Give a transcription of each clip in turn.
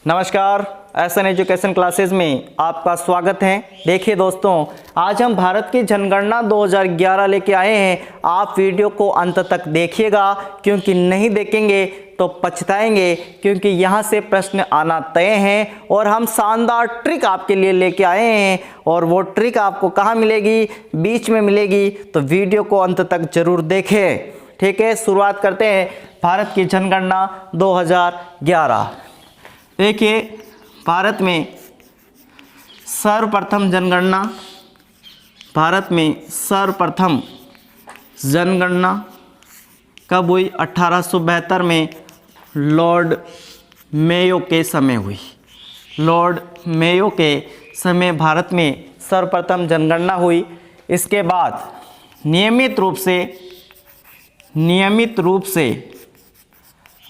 नमस्कार, SN education classes में आपका स्वागत है। देखिए दोस्तों, आज हम भारत की जनगणना 2011 लेके आए हैं। आप वीडियो को अंत तक देखिएगा, क्योंकि नहीं देखेंगे तो पछताएंगे, क्योंकि यहाँ से प्रश्न आना तय है और हम शानदार ट्रिक आपके लिए लेके आए हैं। और वो ट्रिक आपको कहाँ मिलेगी? बीच में मिलेगी, तो वीडियो को अंत तक जरूर देखें। ठीक है, शुरुआत करते हैं भारत की जनगणना 2011। देखिए, भारत में सर्वप्रथम जनगणना कब हुई? 1872 में लॉर्ड मेयो के समय हुई। लॉर्ड मेयो के समय भारत में सर्वप्रथम जनगणना हुई। इसके बाद नियमित रूप से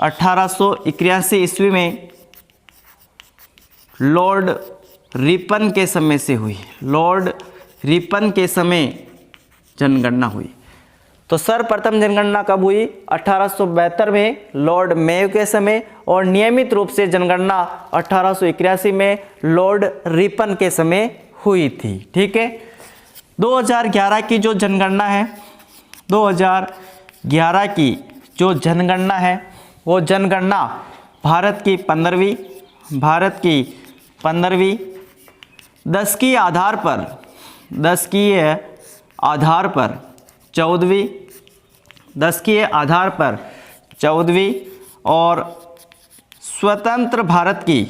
1881 ईस्वी में लॉर्ड रिपन के समय से हुई। लॉर्ड रिपन के समय जनगणना हुई। तो सर्वप्रथम जनगणना कब हुई? 1872 में लॉर्ड मेयो के समय, और नियमित रूप से जनगणना 1881 में लॉर्ड रिपन के समय हुई थी। ठीक है, 2011 की जो जनगणना है, 2011 की जो जनगणना है, वो जनगणना भारत की 15वीं 10 की आधार पर 14वीं और स्वतंत्र भारत की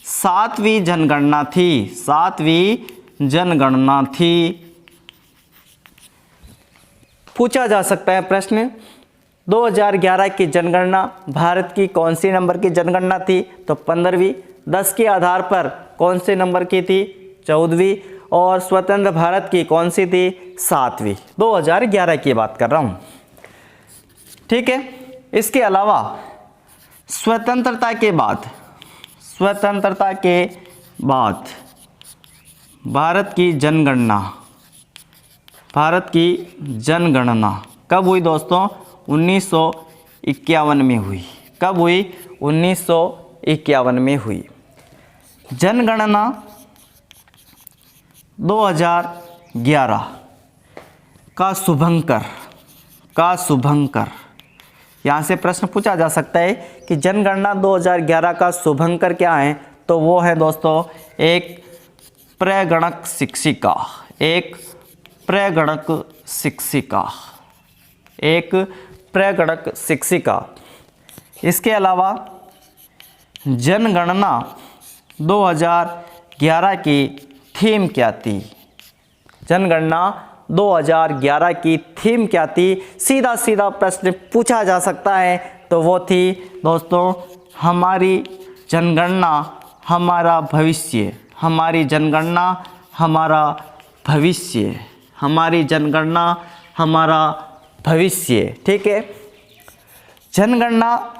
7वीं जनगणना थी। पूछा जा सकता है प्रश्न, 2011 की जनगणना भारत की कौन सी नंबर की जनगणना थी? तो 15वीं। 10 के आधार पर कौन से नंबर की थी? 14वीं। और स्वतंत्र भारत की कौन सी थी? 7वीं। 2011 की बात कर रहा हूँ। ठीक है, इसके अलावा स्वतंत्रता के बाद भारत की जनगणना कब हुई दोस्तों? 1951 में हुई। कब हुई? 1951 में हुई। जनगणना 2011 का शुभंकर यहाँ से प्रश्न पूछा जा सकता है कि जनगणना 2011 का शुभंकर क्या है? तो वो है दोस्तों एक प्रगणक शिक्षिका। इसके अलावा जनगणना 2011 की थीम क्या थी? जनगणना 2011 की थीम क्या थी? सीधा प्रश्न पूछा जा सकता है। तो वो थी दोस्तों, हमारी जनगणना हमारा भविष्य। हमारी जनगणना हमारा भविष्य। ठीक है, जनगणना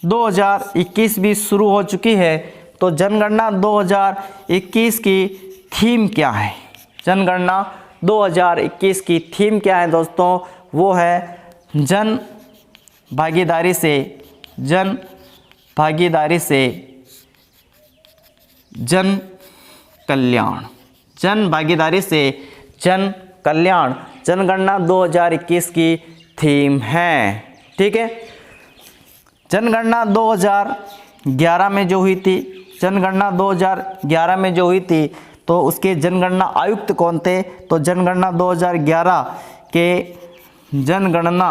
2021 भी शुरू हो चुकी है। तो जनगणना 2021 की थीम क्या है? जनगणना 2021 की थीम क्या है दोस्तों? वो है जन भागीदारी से जन कल्याण। जनगणना 2021 की थीम है। ठीक है, जनगणना 2011 में जो हुई थी, तो उसके जनगणना आयुक्त कौन थे? तो जनगणना 2011 के जनगणना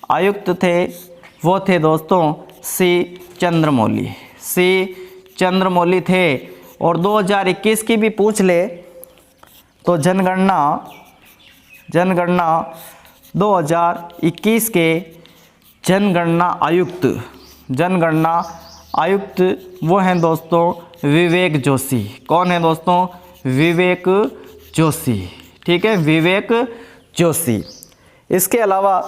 आयुक्त थे, वो थे दोस्तों सी चंद्रमौली थे। और 2021 की भी पूछ ले तो जनगणना 2021 के जनगणना आयुक्त वो हैं दोस्तों विवेक जोशी। कौन है दोस्तों? विवेक जोशी। ठीक है, विवेक जोशी। इसके अलावा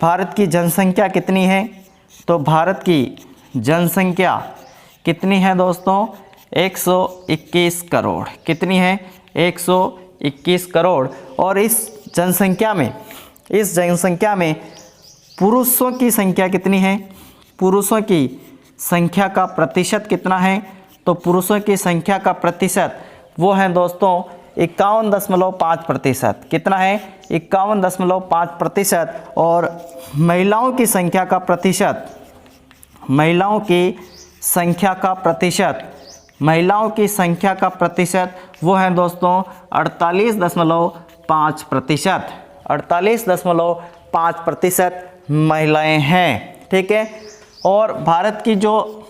भारत की जनसंख्या कितनी है? तो भारत की जनसंख्या कितनी है दोस्तों? 121 करोड़। कितनी है? 121 करोड़। और इस जनसंख्या में पुरुषों की संख्या कितनी है, पुरुषों की संख्या का प्रतिशत कितना है, तो पुरुषों की संख्या का प्रतिशत वो है दोस्तों 51.5%। कितना है, 51.5%। और महिलाओं की संख्या का प्रतिशत, महिलाओं की संख्या का प्रतिशत, महिलाओं की संख्या का प्रतिशत वो है दोस्तों 48.5%। 48.5% महिलाएं हैं। ठीक है। और भारत की जो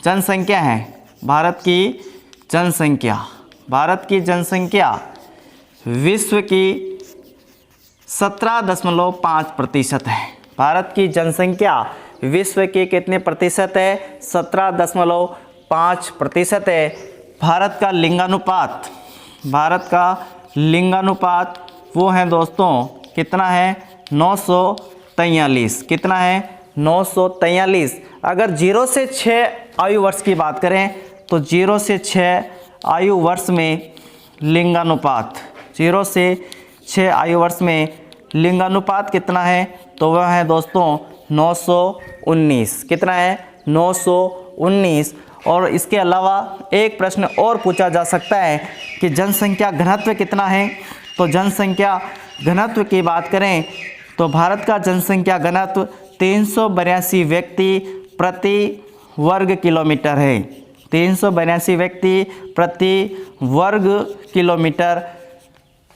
जनसंख्या है, भारत की जनसंख्या, भारत की जनसंख्या विश्व की 17.5% है। भारत की जनसंख्या विश्व की कितने प्रतिशत है, 17.5% है। भारत का लिंगानुपात, भारत का लिंगानुपात वो है दोस्तों कितना है, 943। कितना है, 943। अगर 0 से 6 आयु वर्ष की बात करें तो 0 से 6 आयु वर्ष में लिंगानुपात, 0 से 6 आयु वर्ष में लिंगानुपात कितना है, तो वह है दोस्तों 919। कितना है, 919। और इसके अलावा एक प्रश्न और पूछा जा सकता है कि जनसंख्या घनत्व कितना है। तो जनसंख्या घनत्व की बात करें तो भारत का जनसंख्या घनत्व 382 व्यक्ति प्रति वर्ग किलोमीटर है। 382 व्यक्ति प्रति वर्ग किलोमीटर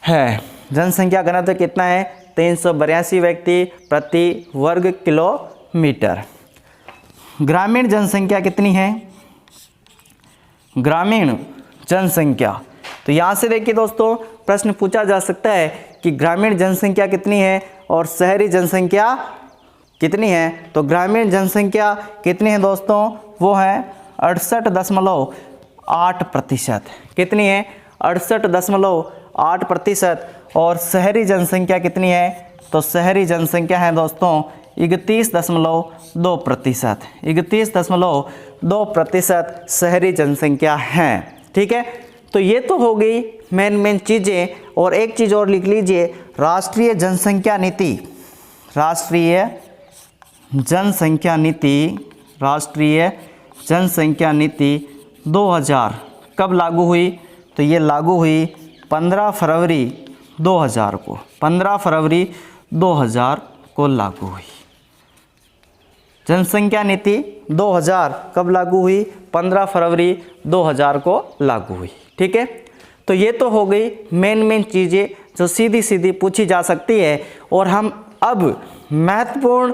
है। जनसंख्या घनत्व कितना है, 382 व्यक्ति प्रति वर्ग किलोमीटर। ग्रामीण जनसंख्या कितनी है, ग्रामीण जनसंख्या, तो यहाँ से देखिए दोस्तों प्रश्न पूछा जा सकता है कि ग्रामीण जनसंख्या कितनी है और शहरी जनसंख्या कितनी है। तो ग्रामीण जनसंख्या कितनी है दोस्तों, वो है 68.8%। कितनी है, 68.8%। और शहरी जनसंख्या कितनी है, तो शहरी जनसंख्या है दोस्तों 31.2%। 31.2% शहरी जनसंख्या है। ठीक है। तो ये तो हो गई मेन चीज़ें। और एक चीज़ और लिख लीजिए, राष्ट्रीय जनसंख्या नीति, राष्ट्रीय जनसंख्या नीति, राष्ट्रीय जनसंख्या नीति 2000 कब लागू हुई, तो ये लागू हुई 15 फरवरी 2000 को, 15 फरवरी 2000 को लागू हुई। जनसंख्या नीति 2000 कब लागू हुई, 15 फरवरी 2000 को लागू हुई। ठीक है। तो ये तो हो गई मेन चीज़ें जो सीधी सीधी पूछी जा सकती है। और हम अब महत्वपूर्ण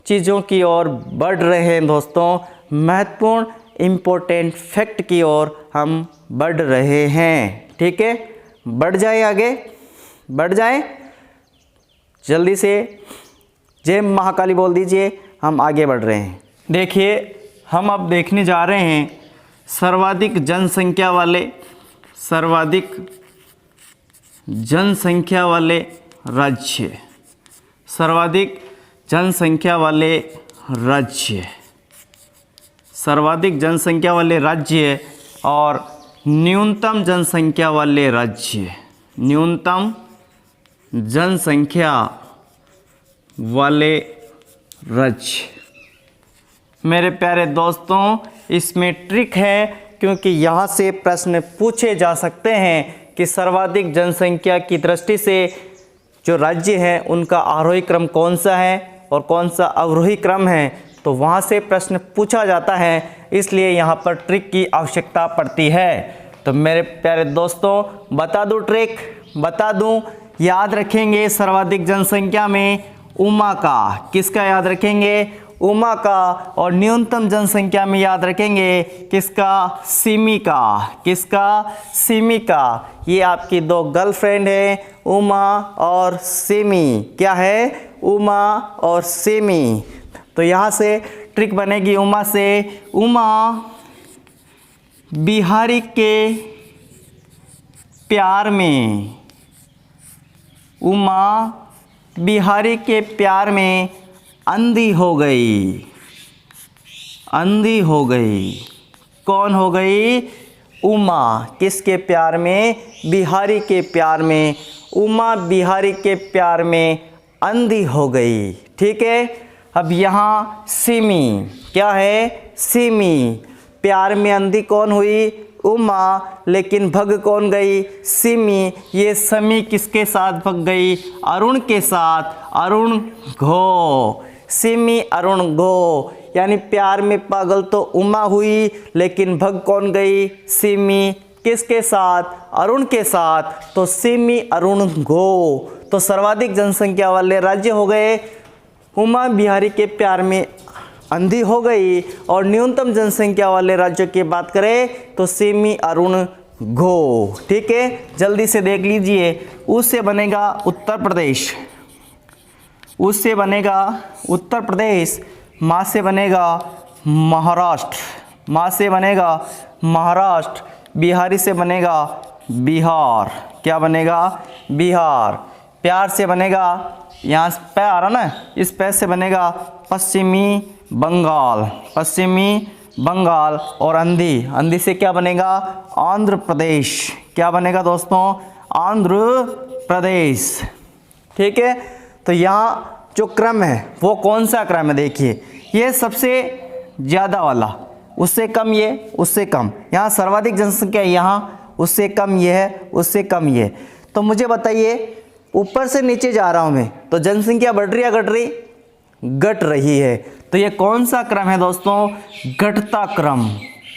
चीज़ों की ओर बढ़ रहे हैं दोस्तों, महत्वपूर्ण इम्पोर्टेंट फैक्ट की ओर हम बढ़ रहे हैं। ठीक है। बढ़ जाए, आगे बढ़ जाए, जल्दी से जय महाकाली बोल दीजिए, हम आगे बढ़ रहे हैं। देखिए हम अब देखने जा रहे हैं सर्वाधिक जनसंख्या वाले, सर्वाधिक जनसंख्या वाले राज्य, सर्वाधिक जनसंख्या वाले राज्य, सर्वाधिक जनसंख्या वाले राज्य और न्यूनतम जनसंख्या वाले राज्य, न्यूनतम जनसंख्या वाले राज्य। मेरे प्यारे दोस्तों इसमें ट्रिक है, क्योंकि यहाँ से प्रश्न पूछे जा सकते हैं कि सर्वाधिक जनसंख्या की दृष्टि से जो राज्य हैं उनका आरोही क्रम कौन सा है और कौन सा अवरोही क्रम है, तो वहाँ से प्रश्न पूछा जाता है। इसलिए यहाँ पर ट्रिक की आवश्यकता पड़ती है। तो मेरे प्यारे दोस्तों बता दूँ ट्रिक, बता दूँ, याद रखेंगे सर्वाधिक जनसंख्या में उमा का, किसका याद रखेंगे, उमा का। और न्यूनतम जनसंख्या में याद रखेंगे किसका, सिमी का, किसका, सिमी का। ये आपकी दो गर्लफ्रेंड है, उमा और सिमी। क्या है, उमा और सिमी। तो यहाँ से ट्रिक बनेगी उमा से, उमा बिहारी के प्यार में, उमा बिहारी के प्यार में अंधी हो गई, अंधी हो गई। कौन हो गई, उमा। किसके प्यार में, बिहारी के प्यार में। उमा बिहारी के प्यार में अंधी हो गई। ठीक है, अब यहाँ सिमी, क्या है? सिमी। प्यार में अंधी कौन हुई? उमा। लेकिन भग कौन गई? सिमी। ये समी किसके साथ भग गई? अरुण के साथ। अरुण घो। सिमी अरुण घो, यानी प्यार में पागल तो उमा हुई, लेकिन भग कौन गई? सिमी। किसके साथ? अरुण के साथ। तो सिमी अरुण घो। तो सर्वाधिक जनसंख्या वाले राज्य हो गए। उमा बिहारी के प्यार में अंधी हो गई। और न्यूनतम जनसंख्या वाले राज्यों की बात करें तो सिमी अरुण घो। ठीक है, जल्दी से देख लीजिए। उससे बनेगा उत्तर प्रदेश, उससे बनेगा उत्तर प्रदेश, माँ से बनेगा महाराष्ट्र, माँ से बनेगा महाराष्ट्र, बिहारी से बनेगा बिहार। क्या बनेगा? बिहार। प्यार से बनेगा, यहाँ पै आ रहा ना, इस पै से बनेगा पश्चिमी बंगाल, पश्चिमी बंगाल। और अंधी, अंधी से क्या बनेगा? आंध्र प्रदेश। क्या बनेगा दोस्तों? आंध्र प्रदेश। ठीक है, तो यहाँ जो क्रम है वो कौन सा क्रम है? देखिए, ये सबसे ज़्यादा वाला, उससे कम ये, उससे कम। यहाँ सर्वाधिक जनसंख्या यहाँ, उससे कम ये है, उससे कम ये। तो मुझे बताइए, ऊपर से नीचे जा रहा हूँ मैं, तो जनसंख्या बढ़ रही है घट रही? घट रही है। तो ये कौन सा क्रम है दोस्तों? घटता क्रम।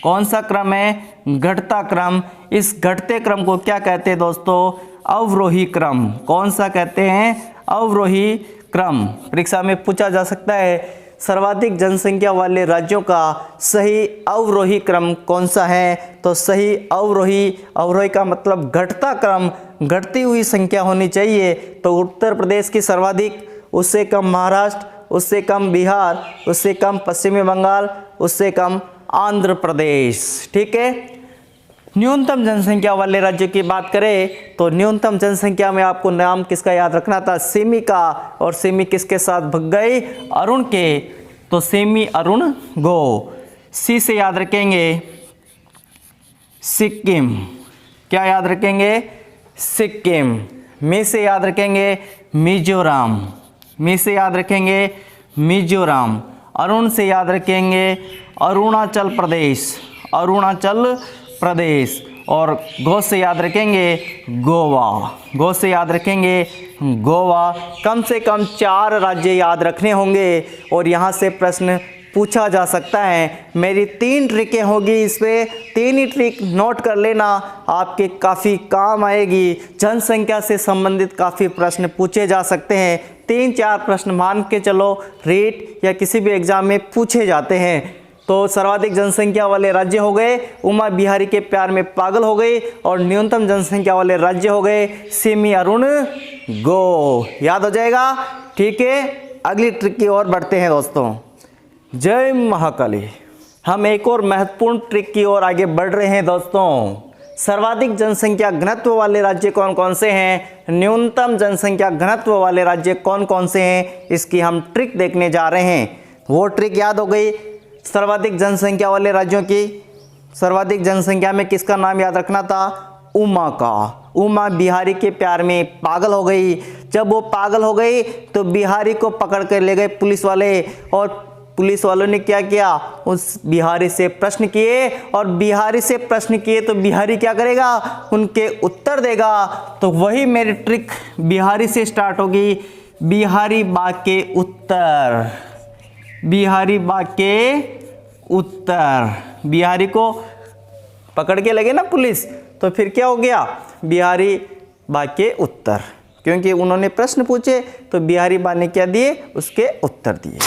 कौन सा क्रम है? घटता क्रम। इस घटते क्रम को क्या कहते हैं दोस्तों? अवरोही क्रम। कौन सा कहते हैं? अवरोही क्रम। परीक्षा में पूछा जा सकता है, सर्वाधिक जनसंख्या वाले राज्यों का सही अवरोही क्रम कौन सा है? तो सही अवरोही, अवरोही का मतलब घटता क्रम, घटती हुई संख्या होनी चाहिए। तो उत्तर प्रदेश की सर्वाधिक, उससे कम महाराष्ट्र, उससे कम बिहार, उससे कम पश्चिमी बंगाल, उससे कम आंध्र प्रदेश। ठीक है, न्यूनतम जनसंख्या वाले राज्य की बात करें तो न्यूनतम जनसंख्या में आपको नाम किसका याद रखना था? सिमी का। और सिमी किसके साथ भग गई? अरुण के। तो सिमी अरुण गो। सी से याद रखेंगे सिक्किम। क्या याद रखेंगे? सिक्किम। मी से याद रखेंगे मिजोरम। मी से याद रखेंगे मिजोरम। अरुण से याद रखेंगे अरुणाचल प्रदेश, अरुणाचल प्रदेश। और गो से याद रखेंगे गोवा, गो से याद रखेंगे गोवा। कम से कम 4 राज्य याद रखने होंगे और यहाँ से प्रश्न पूछा जा सकता है। मेरी 3 ट्रिकें होगी, इस पर 3 ही ट्रिक नोट कर लेना, आपके काफ़ी काम आएगी। जनसंख्या से संबंधित काफ़ी प्रश्न पूछे जा सकते हैं। 3-4 प्रश्न मान के चलो, रीट या किसी भी एग्जाम में पूछे जाते हैं। तो सर्वाधिक जनसंख्या वाले राज्य हो गए, उमा बिहारी के प्यार में पागल हो गई। और न्यूनतम जनसंख्या वाले राज्य हो गए सिमी अरुण गो। याद हो जाएगा? ठीक है, अगली ट्रिक की ओर बढ़ते हैं दोस्तों। जय महाकाली। हम एक और महत्वपूर्ण ट्रिक की ओर आगे बढ़ रहे हैं दोस्तों। सर्वाधिक जनसंख्या घनत्व वाले राज्य कौन कौन से हैं? न्यूनतम जनसंख्या घनत्व वाले राज्य कौन कौन से हैं? इसकी हम ट्रिक देखने जा रहे हैं। वो ट्रिक याद हो गई सर्वाधिक जनसंख्या वाले राज्यों की। सर्वाधिक जनसंख्या में किसका नाम याद रखना था? उमा का। उमा बिहारी के प्यार में पागल हो गई। जब वो पागल हो गई तो बिहारी को पकड़ कर ले गए पुलिस वाले। और पुलिस वालों ने क्या किया? उस बिहारी से प्रश्न किए। और बिहारी से प्रश्न किए तो बिहारी क्या करेगा? उनके उत्तर देगा। तो वही मेरी ट्रिक बिहारी से स्टार्ट होगी। बिहारी बाग के उत्तर, बिहारी बाग के उत्तर। बिहारी को पकड़ के लगे ना पुलिस, तो फिर क्या हो गया? बिहारी बाग के उत्तर, क्योंकि उन्होंने प्रश्न पूछे तो बिहारी बाग ने क्या दिए? उसके उत्तर दिए।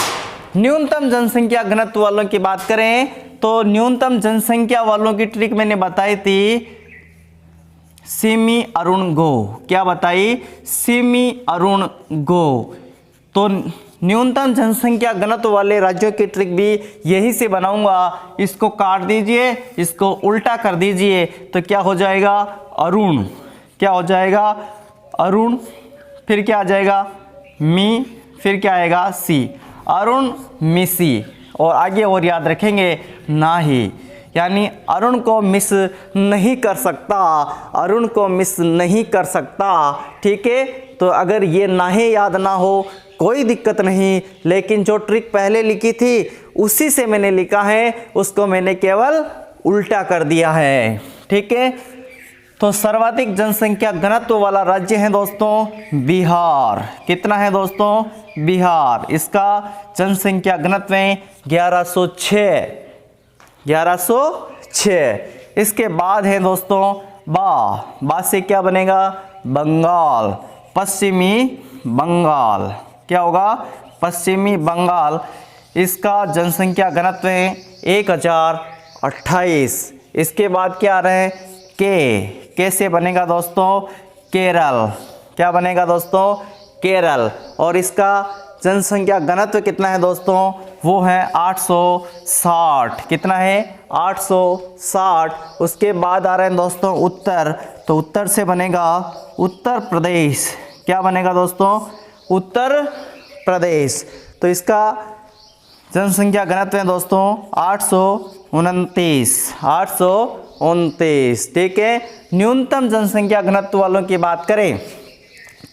न्यूनतम जनसंख्या घनत्व वालों की बात करें तो न्यूनतम जनसंख्या वालों की ट्रिक मैंने बताई थी सिमी अरुण गो। क्या बताई? सिमी अरुण गो। तो न्यूनतम जनसंख्या घनत्व वाले राज्यों की ट्रिक भी यही से बनाऊंगा। इसको काट दीजिए, इसको उल्टा कर दीजिए, तो क्या हो जाएगा? अरुण। क्या हो जाएगा? अरुण। फिर क्या आ जाएगा? मी। फिर क्या आएगा? सी। अरुण मिसी। और आगे और याद रखेंगे नाही, यानी अरुण को मिस नहीं कर सकता, अरुण को मिस नहीं कर सकता। ठीक है, तो अगर ये नाहे याद ना हो कोई दिक्कत नहीं, लेकिन जो ट्रिक पहले लिखी थी उसी से मैंने लिखा है, उसको मैंने केवल उल्टा कर दिया है। ठीक है, तो सर्वाधिक जनसंख्या घनत्व वाला राज्य है दोस्तों बिहार। कितना है दोस्तों? बिहार। इसका जनसंख्या घनत्व है 1106। इसके बाद है दोस्तों बा से क्या बनेगा? बंगाल, पश्चिमी बंगाल। क्या होगा? पश्चिमी बंगाल। इसका जनसंख्या घनत्व है 1028। इसके बाद क्या आ रहा है? के से बनेगा दोस्तों केरल। क्या बनेगा दोस्तों? केरल। और इसका जनसंख्या घनत्व कितना है दोस्तों? वो है 860। कितना है? 860। उसके बाद आ रहे हैं दोस्तों उत्तर, तो उत्तर से बनेगा उत्तर प्रदेश। क्या बनेगा दोस्तों? उत्तर प्रदेश। तो इसका जनसंख्या घनत्व है दोस्तों 829। ठीक है, न्यूनतम जनसंख्या घनत्व वालों की बात करें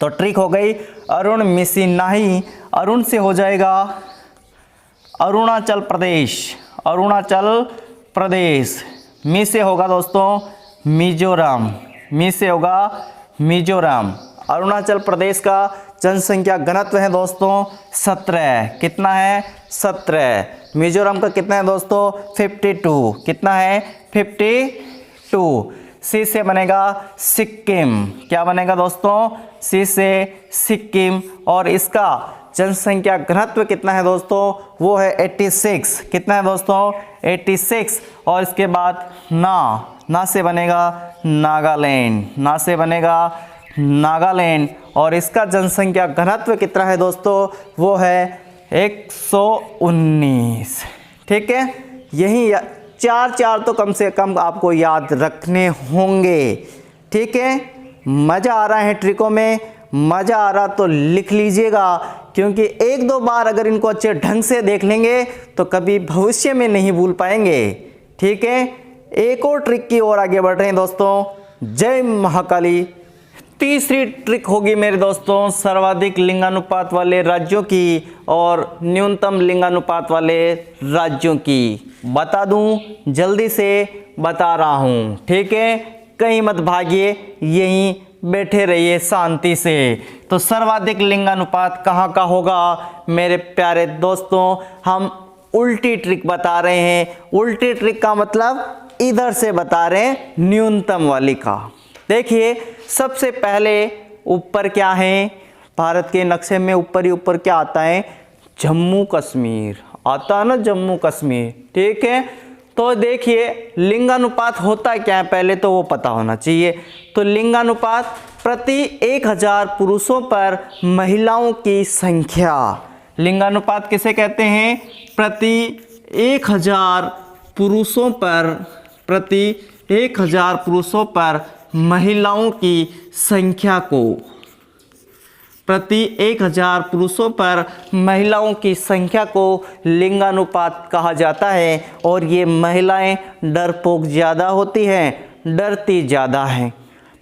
तो ट्रिक हो गई अरुण मिसी नाही, अरुण से हो जाएगा अरुणाचल प्रदेश। मी से होगा दोस्तों मिजोरम, मिजोरम। अरुणाचल प्रदेश का जनसंख्या घनत्व है दोस्तों 17। कितना है? 17। मिजोरम का कितना है दोस्तों? 52। कितना है? 52। सी से बनेगा सिक्किम। क्या बनेगा दोस्तों? सी से सिक्किम। और इसका जनसंख्या घनत्व कितना है दोस्तों? वो है 86। कितना है दोस्तों? 86। और इसके बाद ना से बनेगा नागालैंड। और इसका जनसंख्या घनत्व कितना है दोस्तों? वो है 119। ठीक है, यही चार तो कम से कम आपको याद रखने होंगे। ठीक है, मज़ा आ रहा है ट्रिकों में? मज़ा आ रहा तो लिख लीजिएगा, क्योंकि एक दो बार अगर इनको अच्छे ढंग से देख लेंगे तो कभी भविष्य में नहीं भूल पाएंगे। ठीक है, एक और ट्रिक की ओर आगे बढ़ रहे हैं दोस्तों। जय महाकाली। तीसरी ट्रिक होगी मेरे दोस्तों सर्वाधिक लिंगानुपात वाले राज्यों की और न्यूनतम लिंगानुपात वाले राज्यों की। बता दूं, जल्दी से बता रहा हूं। ठीक है, कहीं मत भागिए, यहीं बैठे रहिए शांति से। तो सर्वाधिक लिंगानुपात कहाँ का होगा मेरे प्यारे दोस्तों? हम उल्टी ट्रिक बता रहे हैं। उल्टी ट्रिक का मतलब इधर से बता रहे हैं, न्यूनतम वाली का। देखिए, सबसे पहले ऊपर क्या है? भारत के नक्शे में ऊपर ही ऊपर क्या आता है? जम्मू कश्मीर आता है ना, जम्मू कश्मीर। ठीक है, तो देखिए लिंगानुपात होता क्या है पहले तो वो पता होना चाहिए। तो लिंगानुपात प्रति 1000 पुरुषों पर महिलाओं की संख्या। लिंगानुपात किसे कहते हैं? प्रति 1000 पुरुषों पर महिलाओं की संख्या को, प्रति 1000 पुरुषों पर महिलाओं की संख्या को लिंगानुपात कहा जाता है। और ये महिलाएं डरपोक ज़्यादा होती हैं, डरती ज़्यादा हैं।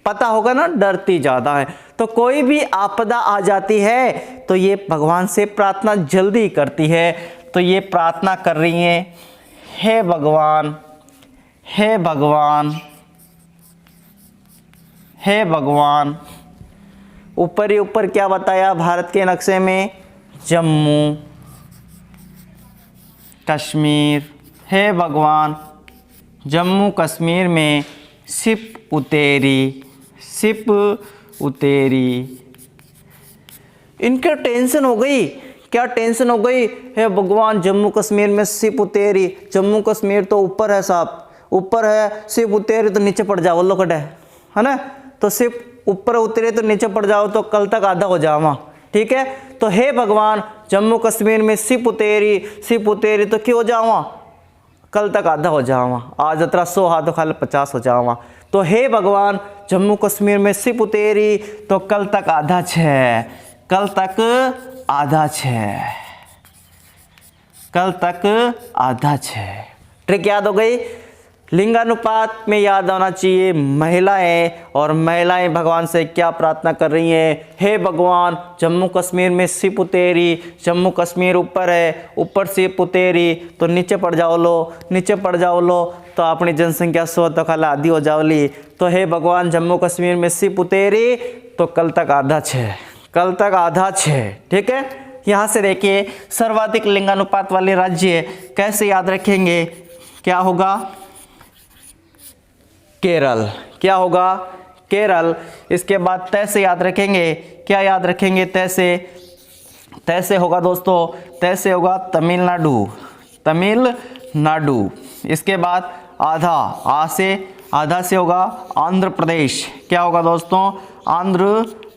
पता होगा ना, डरती ज़्यादा है। तो कोई भी आपदा आ जाती है तो ये भगवान से प्रार्थना जल्दी करती है। तो ये प्रार्थना कर रही हैं, हे भगवान, हे भगवान, हे भगवान। ऊपर ही ऊपर क्या बताया भारत के नक्शे में? जम्मू कश्मीर। हे भगवान, जम्मू कश्मीर में सिप उतेरी। इनके टेंशन हो गई। क्या टेंशन हो गई? हे भगवान, जम्मू कश्मीर में सिप उतेरी। जम्मू कश्मीर तो ऊपर है साहब, ऊपर है। सिप उतेरी तो नीचे पड़ जाओ, लोग है ना। तो सिप ऊपर उतरे तो नीचे पड़ जाओ, तो कल तक आधा हो जाओ वहाँ। ठीक है, तो हे भगवान, जम्मू कश्मीर में सिप उतेरी तो क्यों हो जाओ वहाँ, कल तक आधा हो जाओ वहाँ। आज 100 हाथों खाली 50 हो जाओ वहाँ। तो हे भगवान, जम्मू कश्मीर में सिप उतेरी तो कल तक आधा 6, कल तक आधा 6। ट्रिक याद हो गई? लिंगानुपात में याद आना चाहिए महिलाएं, और महिलाएं भगवान से क्या प्रार्थना कर रही हैं, हे भगवान जम्मू कश्मीर में सिप उतेरी, जम्मू कश्मीर ऊपर है, ऊपर सिप उतेरी तो नीचे पड़ जाओ लो, नीचे पड़ जाओ लो तो अपनी जनसंख्या 100 तो खाला आधी हो जाओली। तो हे भगवान जम्मू कश्मीर में सिप उतेरी तो कल तक आधा 6, कल तक आधा 6। ठीक है, यहाँ से देखिए सर्वाधिक लिंगानुपात वाले राज्य कैसे याद रखेंगे, क्या होगा, केरल। क्या होगा, केरल। इसके बाद तय से याद रखेंगे, क्या याद रखेंगे, तय से, तय से होगा दोस्तों, तय से होगा तमिलनाडु, तमिलनाडु। इसके बाद आधा, आधा से होगा आंध्र प्रदेश। क्या होगा दोस्तों, आंध्र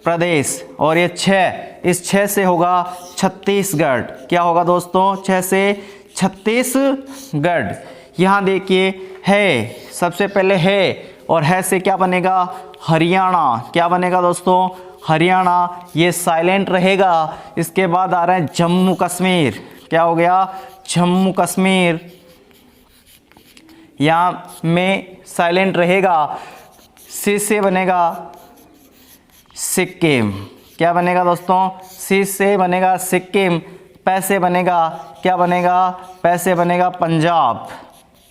प्रदेश। और ये 6, इस 6 से होगा छत्तीसगढ़। क्या होगा दोस्तों, 6 से छत्तीसगढ़। यहाँ देखिए है, सबसे पहले है, और है से क्या बनेगा, हरियाणा। क्या बनेगा दोस्तों, हरियाणा, ये साइलेंट रहेगा। इसके बाद आ रहा है जम्मू कश्मीर। क्या हो गया, जम्मू कश्मीर, यहाँ में साइलेंट रहेगा। सी से बनेगा सिक्किम। क्या बनेगा दोस्तों, सी से बनेगा सिक्किम। पैसे बनेगा, क्या बनेगा, पैसे बनेगा पंजाब,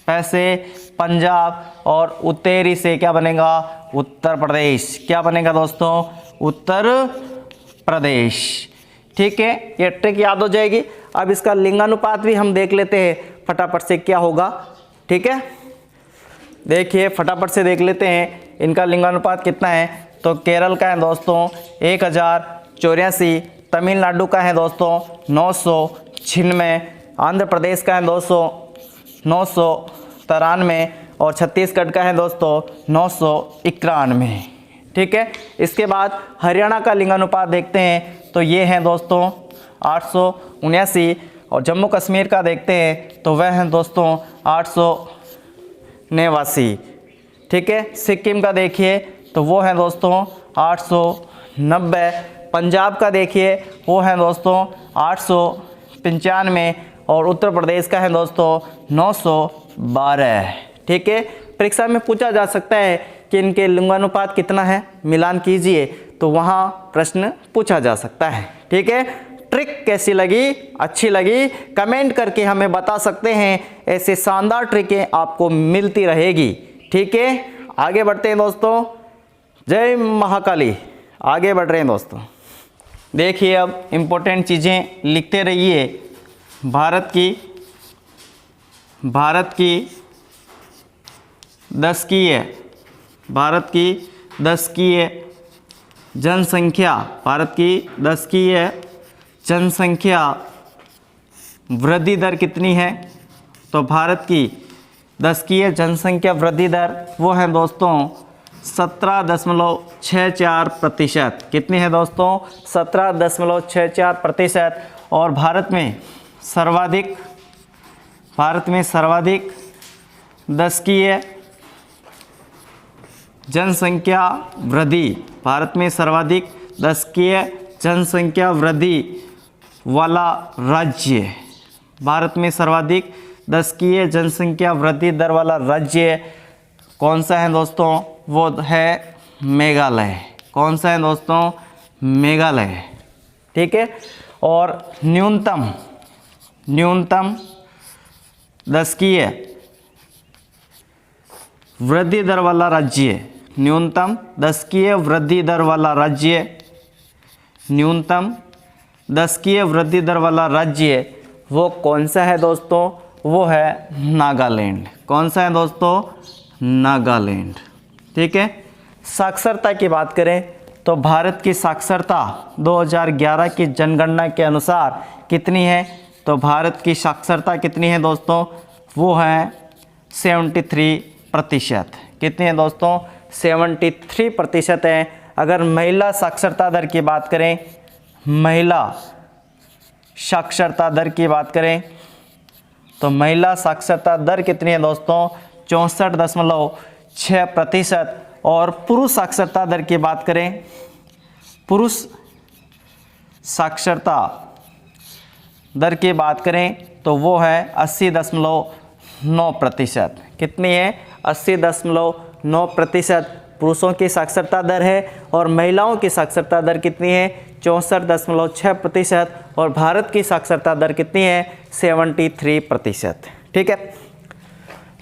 पैसे पंजाब। और उत्तरी से क्या बनेगा, उत्तर प्रदेश। क्या बनेगा दोस्तों, उत्तर प्रदेश। ठीक है, ये ट्रिक याद हो जाएगी। अब इसका लिंगानुपात भी हम देख लेते हैं फटाफट से क्या होगा। ठीक है, देखिए फटाफट से देख लेते हैं इनका लिंगानुपात कितना है। तो केरल का है दोस्तों 1084, तमिलनाडु का है दोस्तों 996, आंध्र प्रदेश का है दोस्तों 993, और छत्तीसगढ़ का है दोस्तों 991। ठीक है, इसके बाद हरियाणा का लिंगानुपात देखते हैं तो ये है दोस्तों 879, और जम्मू कश्मीर का देखते हैं तो वह है दोस्तों 889। ठीक है, सिक्किम का देखिए तो वो है दोस्तों 890, पंजाब का देखिए वो है दोस्तों 895, और उत्तर प्रदेश का है दोस्तों 912। ठीक है, परीक्षा में पूछा जा सकता है कि इनके लिंगानुपात कितना है, मिलान कीजिए, तो वहाँ प्रश्न पूछा जा सकता है। ठीक है, ट्रिक कैसी लगी, अच्छी लगी, कमेंट करके हमें बता सकते हैं। ऐसे शानदार ट्रिकें आपको मिलती रहेगी। ठीक है, आगे बढ़ते हैं दोस्तों। जय महाकाली, आगे बढ़ रहे हैं दोस्तों। देखिए अब इम्पोर्टेंट चीज़ें लिखते रहिए। भारत की 10 की है, भारत की 10 की है जनसंख्या, भारत की 10 की है जनसंख्या वृद्धि दर कितनी है। तो भारत की 10 की है जनसंख्या वृद्धि दर वो है दोस्तों 17.64%। कितनी है दोस्तों, 17.64%। और भारत में सर्वाधिक 10 की है जनसंख्या वृद्धि, भारत में सर्वाधिक 10 की है जनसंख्या वृद्धि वाला राज्य, भारत में सर्वाधिक 10 की है जनसंख्या वृद्धि दर वाला राज्य कौन सा है दोस्तों, वो है मेघालय। कौन सा है दोस्तों, मेघालय। ठीक है, और न्यूनतम 10 की है वृद्धि दर वाला राज्य, न्यूनतम 10 की है वृद्धि दर वाला राज्य, न्यूनतम 10 की है वृद्धि दर वाला राज्य वो कौन सा है दोस्तों, वो है नागालैंड। कौन सा है दोस्तों, नागालैंड। ठीक है, साक्षरता की बात करें तो भारत की साक्षरता 2011 की जनगणना के अनुसार कितनी है। तो भारत की साक्षरता कितनी है दोस्तों, वो है 73%। कितनी है दोस्तों, 73% है। अगर महिला साक्षरता दर की बात करें, महिला साक्षरता दर की बात करें तो महिला साक्षरता दर कितनी है दोस्तों, 64.6%। और पुरुष साक्षरता दर की बात करें, पुरुष साक्षरता दर की बात करें तो वो है 80.9%। कितनी है, 80.9% पुरुषों की साक्षरता दर है और महिलाओं की साक्षरता दर कितनी है 64.6% और भारत की साक्षरता दर कितनी है 73%। ठीक है,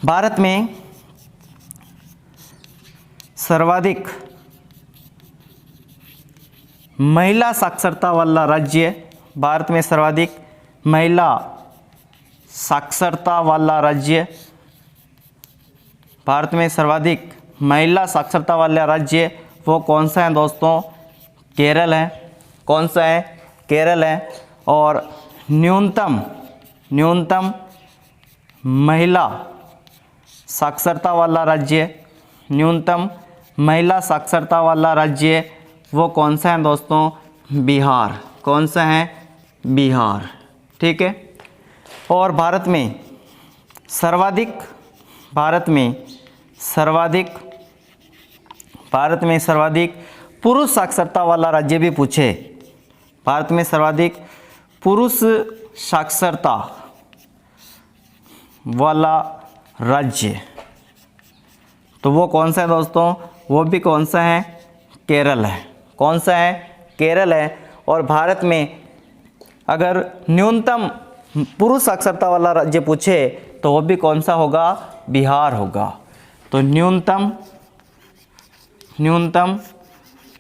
भारत में सर्वाधिक महिला साक्षरता वाला राज्य, भारत में सर्वाधिक महिला साक्षरता वाला राज्य, भारत में सर्वाधिक महिला साक्षरता वाला राज्य वो कौन सा है दोस्तों? केरल है। कौन सा है? केरल है। और न्यूनतम महिला साक्षरता वाला राज्य, न्यूनतम महिला साक्षरता वाला राज्य वो कौन सा है दोस्तों? बिहार। कौन सा है? बिहार। ठीक है, और भारत में सर्वाधिक पुरुष साक्षरता वाला राज्य भी पूछे। भारत में सर्वाधिक पुरुष साक्षरता वाला राज्य तो वो कौन सा है दोस्तों? वो भी कौन सा है? केरल है। कौन सा है? केरल है। और भारत में अगर न्यूनतम पुरुष साक्षरता वाला राज्य पूछे तो वो भी कौन सा होगा? बिहार होगा। तो न्यूनतम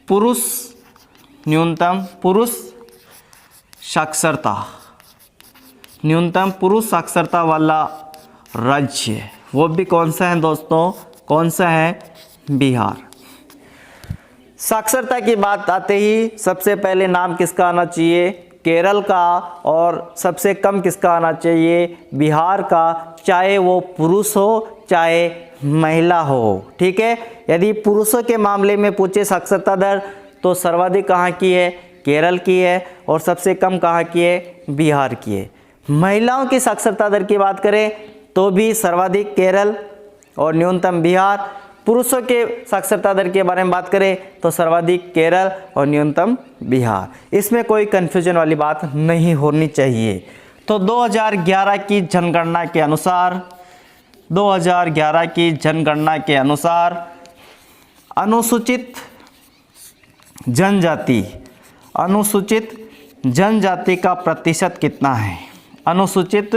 पुरुष साक्षरता वाला राज्य वो भी कौन सा है दोस्तों? कौन सा है? बिहार। साक्षरता की बात आते ही सबसे पहले नाम किसका आना चाहिए? केरल का। और सबसे कम किसका आना चाहिए? बिहार का, चाहे वो पुरुष हो चाहे महिला हो। ठीक है, यदि पुरुषों के मामले में पूछे साक्षरता दर तो सर्वाधिक कहाँ की है? केरल की है। और सबसे कम कहाँ की है? बिहार की है। महिलाओं की साक्षरता दर की बात करें तो भी सर्वाधिक केरल और न्यूनतम बिहार। पुरुषों के साक्षरता दर के बारे में बात करें तो सर्वाधिक केरल और न्यूनतम बिहार। इसमें कोई कन्फ्यूजन वाली बात नहीं होनी चाहिए। तो 2011 की जनगणना के अनुसार अनुसूचित जनजाति का प्रतिशत कितना है? अनुसूचित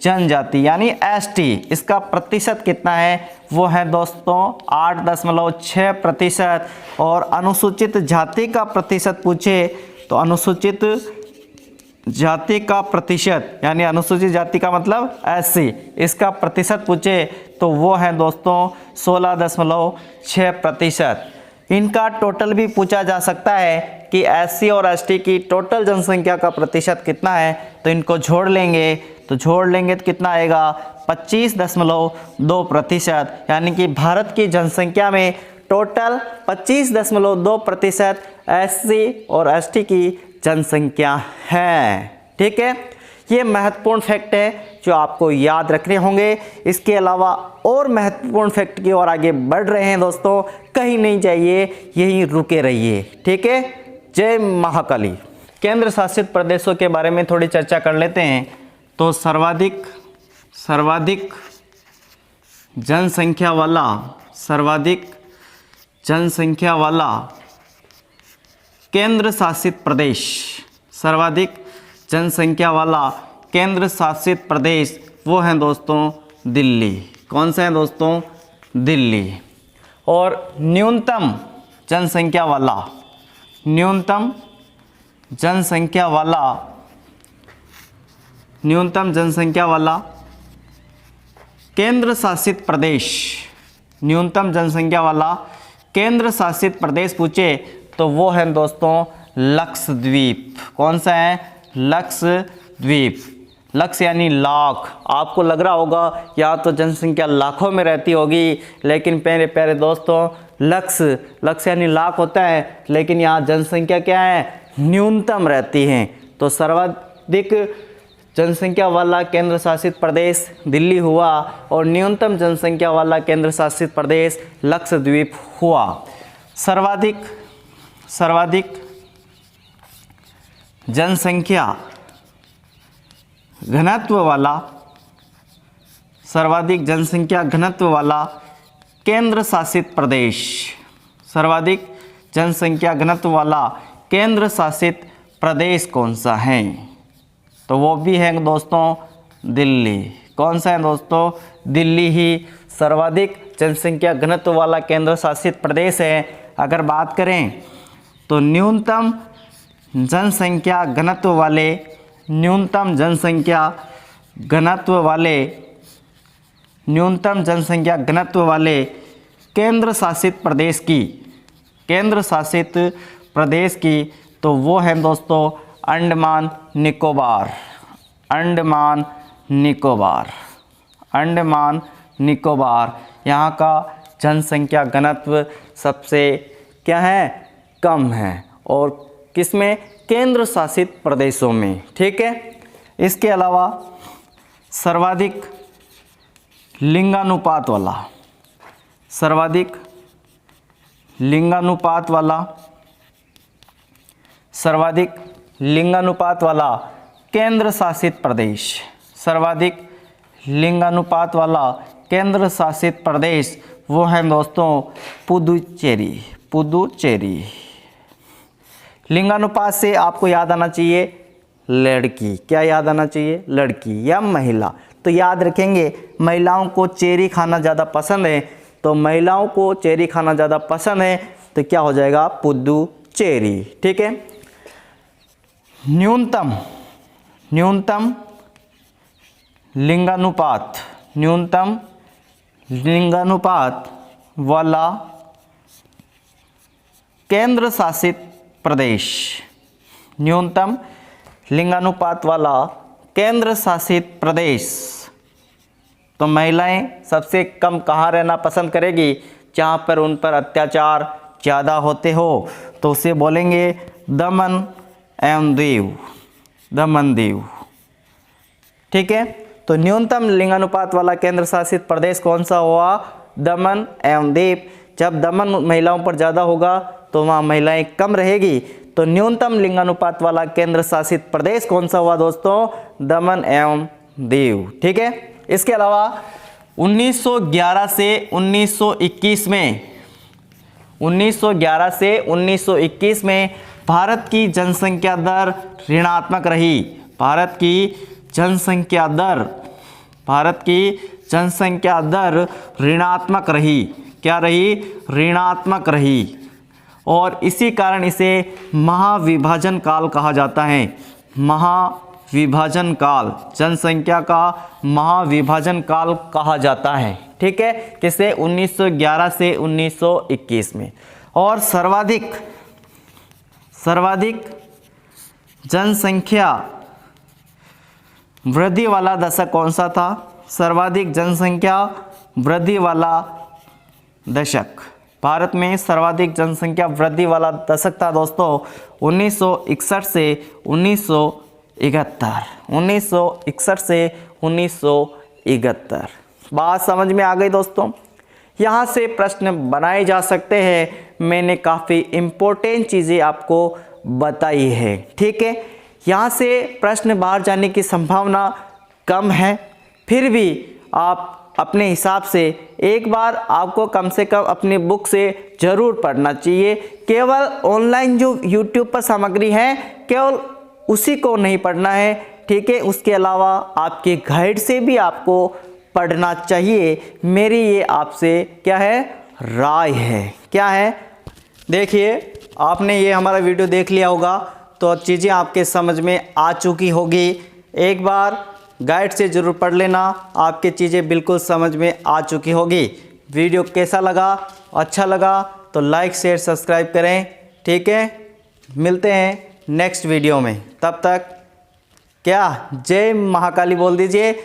जनजाति यानी एसटी, इसका प्रतिशत कितना है? वो है दोस्तों 8.6%। और अनुसूचित जाति का प्रतिशत पूछे तो अनुसूचित जाति का प्रतिशत यानी अनुसूचित जाति का मतलब एससी, इसका प्रतिशत पूछे तो वो है दोस्तों 16.6%। इनका टोटल भी पूछा जा सकता है कि एससी और एसटी की टोटल जनसंख्या का प्रतिशत कितना है, तो इनको जोड़ लेंगे तो कितना आएगा? 25.2%। यानी कि भारत की जनसंख्या में टोटल 25.2% एससी और एसटी की जनसंख्या है। ठीक है, ये महत्वपूर्ण फैक्ट है जो आपको याद रखने होंगे। इसके अलावा और महत्वपूर्ण फैक्ट की ओर आगे बढ़ रहे हैं दोस्तों, कहीं नहीं जाइए, यहीं रुके रहिए। ठीक है, जय महाकाली। केंद्र शासित प्रदेशों के बारे में थोड़ी चर्चा कर लेते हैं। तो सर्वाधिक जनसंख्या वाला केंद्र शासित प्रदेश, सर्वाधिक जनसंख्या वाला केंद्र शासित प्रदेश वो हैं दोस्तों दिल्ली। कौन सा है दोस्तों? दिल्ली। और न्यूनतम जनसंख्या वाला केंद्र शासित प्रदेश पूछे तो वो है दोस्तों लक्षद्वीप। कौन सा है? लक्षद्वीप। लक्ष यानी लाख। आपको लग रहा होगा यहाँ तो जनसंख्या लाखों में रहती होगी, लेकिन मेरे प्यारे दोस्तों लक्ष यानी लाख होता है, लेकिन यहाँ जनसंख्या क्या है? न्यूनतम रहती है। तो सर्वाधिक जनसंख्या वाला केंद्र शासित प्रदेश दिल्ली हुआ और न्यूनतम जनसंख्या वाला केंद्र शासित प्रदेश लक्षद्वीप हुआ। सर्वाधिक जनसंख्या घनत्व वाला केंद्र शासित प्रदेश, सर्वाधिक जनसंख्या घनत्व वाला केंद्र शासित प्रदेश कौन सा है? तो वो भी है दोस्तों दिल्ली। कौन सा है दोस्तों? दिल्ली ही सर्वाधिक जनसंख्या घनत्व वाला केंद्र शासित प्रदेश है। अगर बात करें तो न्यूनतम जनसंख्या घनत्व वाले केंद्र शासित प्रदेश की तो वो है दोस्तों अंडमान निकोबार। यहाँ का जनसंख्या घनत्व सबसे क्या है? कम है। और किसमें? केंद्र शासित प्रदेशों में। ठीक है। इसके अलावा सर्वाधिक लिंगानुपात वाला केंद्र शासित प्रदेश वो है दोस्तों पुदुचेरी। लिंगानुपात से आपको याद आना चाहिए लड़की। क्या याद आना चाहिए? लड़की या महिला। तो याद रखेंगे महिलाओं को चेरी खाना ज़्यादा पसंद है, तो क्या हो जाएगा? पुदुचेरी। ठीक है। न्यूनतम लिंगानुपात वाला केंद्र शासित प्रदेश। तो महिलाएं सबसे कम कहाँ रहना पसंद करेगी? जहाँ पर उन पर अत्याचार ज़्यादा होते हो, तो उसे बोलेंगे दमन दीव। ठीक है। तो न्यूनतम लिंगानुपात वाला केंद्र शासित प्रदेश कौन सा हुआ? दमन एवं दीव। जब दमन महिलाओं पर ज़्यादा होगा तो वहाँ महिलाएं कम रहेगी। तो न्यूनतम लिंगानुपात वाला केंद्र शासित प्रदेश कौन सा हुआ दोस्तों? दमन एवं दीव। ठीक है। इसके अलावा 1911 से 1921 में भारत की जनसंख्या दर ऋणात्मक रही। भारत की जनसंख्या दर ऋणात्मक रही। क्या रही? ऋणात्मक रही। और इसी कारण इसे महाविभाजन काल कहा जाता है। महाविभाजन काल, जनसंख्या का महाविभाजन काल कहा जाता है। ठीक है। किसे? 1911 से 1921 में। और सर्वाधिक जनसंख्या वृद्धि वाला दशक कौन सा था? सर्वाधिक जनसंख्या वृद्धि वाला दशक, भारत में सर्वाधिक जनसंख्या वृद्धि वाला दशक था दोस्तों 1961 से 1971। बात समझ में आ गई दोस्तों? यहाँ से प्रश्न बनाए जा सकते हैं। मैंने काफ़ी इम्पोर्टेंट चीज़ें आपको बताई है। ठीक है। यहाँ से प्रश्न बाहर जाने की संभावना कम है, फिर भी आप अपने हिसाब से एक बार आपको कम से कम अपनी बुक से ज़रूर पढ़ना चाहिए। केवल ऑनलाइन जो YouTube पर सामग्री है केवल उसी को नहीं पढ़ना है। ठीक है। उसके अलावा आपके गाइड से भी आपको पढ़ना चाहिए। मेरी ये आपसे क्या है? राय है। क्या है? देखिए, आपने ये हमारा वीडियो देख लिया होगा तो चीज़ें आपके समझ में आ चुकी होगी। एक बार गाइड से ज़रूर पढ़ लेना, आपकी चीज़ें बिल्कुल समझ में आ चुकी होगी। वीडियो कैसा लगा? अच्छा लगा तो लाइक शेयर सब्सक्राइब करें। ठीक है। मिलते हैं नेक्स्ट वीडियो में। तब तक क्या जय महाकाली बोल दीजिए,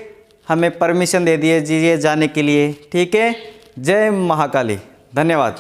हमें परमिशन दे दीजिए जाने के लिए। ठीक है। जय महाकाली। धन्यवाद।